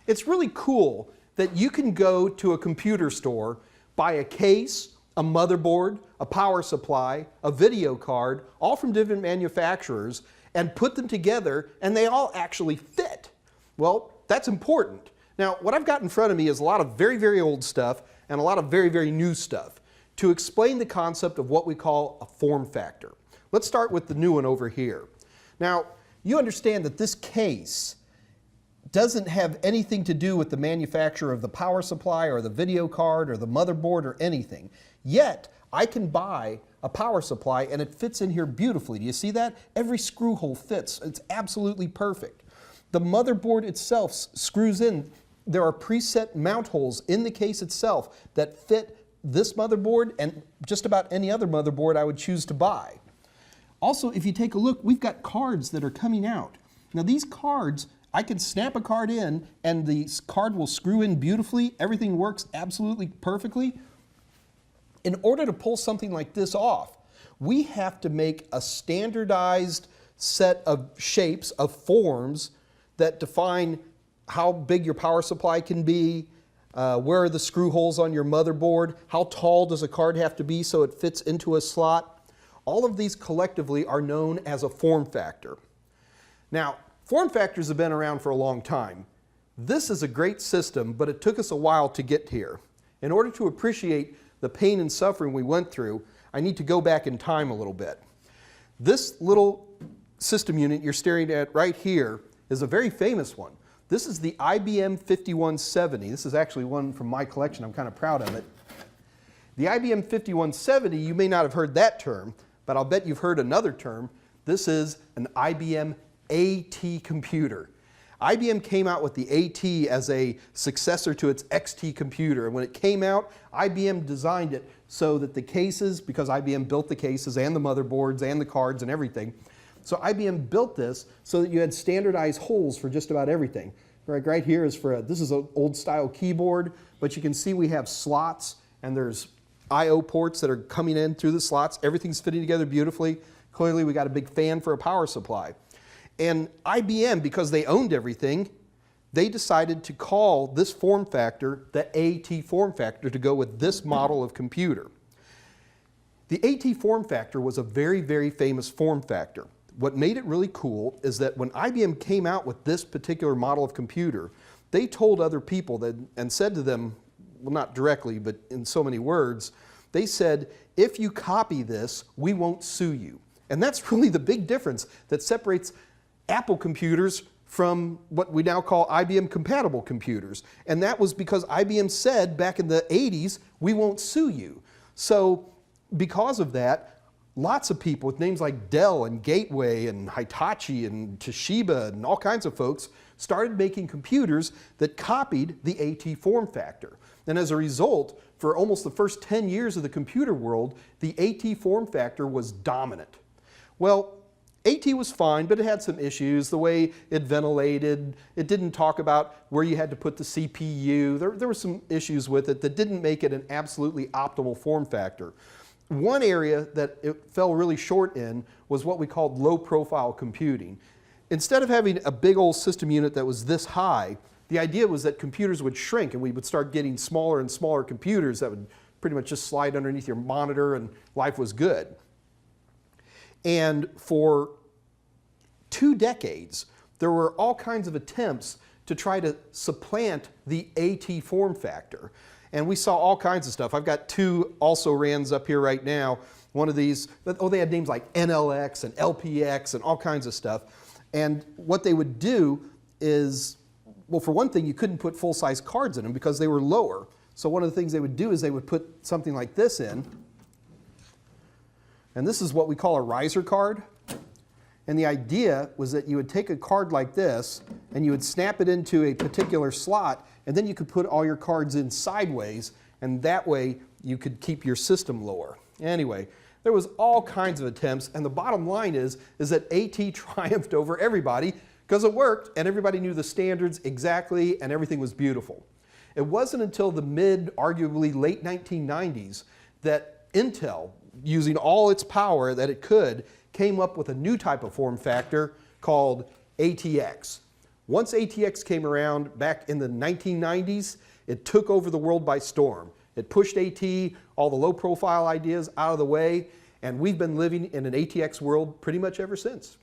It's really cool that you can go to a computer store, buy a case, a motherboard, a power supply, a video card, all from different manufacturers, and put them together, and they all actually fit. Well, that's important. Now, what I've got in front of me is a lot of very, very old stuff and a lot of very, very new stuff to explain the concept of what we call a form factor. Let's start with the new one over here. Now, you understand that this case doesn't have anything to do with the manufacturer of the power supply or the video card or the motherboard or anything. Yet, I can buy a power supply and it fits in here beautifully. Do you see that? Every screw hole fits. It's absolutely perfect. The motherboard itself screws in. There are preset mount holes in the case itself that fit this motherboard and just about any other motherboard I would choose to buy. Also, if you take a look, we've got cards that are coming out. Now these cards, I can snap a card in and the card will screw in beautifully. Everything works absolutely perfectly. In order to pull something like this off, we have to make a standardized set of shapes, of forms that define how big your power supply can be, where are the screw holes on your motherboard, how tall does a card have to be so it fits into a slot. All of these collectively are known as a form factor. Now, form factors have been around for a long time. This is a great system, but it took us a while to get here. In order to appreciate the pain and suffering we went through, I need to go back in time a little bit. This little system unit you're staring at right here is a very famous one. This is the IBM 5170. This is actually one from my collection. I'm kind of proud of it. The IBM 5170, you may not have heard that term, but I'll bet you've heard another term. This is an IBM AT computer. IBM came out with the AT as a successor to its XT computer. And when it came out, IBM designed it so that the cases, because IBM built the cases and the motherboards and the cards and everything, so IBM built this so that you had standardized holes for just about everything. Right here is for this is an old style keyboard, but you can see we have slots and there's I/O ports that are coming in through the slots. Everything's fitting together beautifully. Clearly we got a big fan for a power supply. And IBM, because they owned everything, they decided to call this form factor the AT form factor to go with this model of computer. The AT form factor was a very, very famous form factor. What made it really cool is that when IBM came out with this particular model of computer, they told other people that, and said to them, well, not directly, but in so many words, they said, if you copy this, we won't sue you. And that's really the big difference that separates Apple computers from what we now call IBM compatible computers. And that was because IBM said back in the 80s, we won't sue you. So because of that, lots of people with names like Dell and Gateway and Hitachi and Toshiba and all kinds of folks started making computers that copied the AT form factor. And as a result, for almost the first 10 years of the computer world, the AT form factor was dominant. Well, AT was fine, but it had some issues. The way it ventilated, it didn't talk about where you had to put the CPU. There were some issues with it that didn't make it an absolutely optimal form factor. One area that it fell really short in was what we called low-profile computing. Instead of having a big old system unit that was this high, the idea was that computers would shrink and we would start getting smaller and smaller computers that would pretty much just slide underneath your monitor and life was good. And for 2 decades, there were all kinds of attempts to try to supplant the AT form factor. And we saw all kinds of stuff. I've got 2 also-rans up here right now. One of these, oh, they had names like NLX and LPX and all kinds of stuff. And what they would do is, well, for one thing, you couldn't put full-size cards in them because they were lower. So one of the things they would do is they would put something like this in. And this is what we call a riser card. And the idea was that you would take a card like this and you would snap it into a particular slot and then you could put all your cards in sideways and that way you could keep your system lower. Anyway, there was all kinds of attempts and the bottom line is that AT triumphed over everybody because it worked and everybody knew the standards exactly and everything was beautiful. It wasn't until the arguably late 1990s that Intel, using all its power that it could, came up with a new type of form factor called ATX. Once ATX came around back in the 1990s, it took over the world by storm. It pushed AT, all the low profile ideas out of the way, and we've been living in an ATX world pretty much ever since.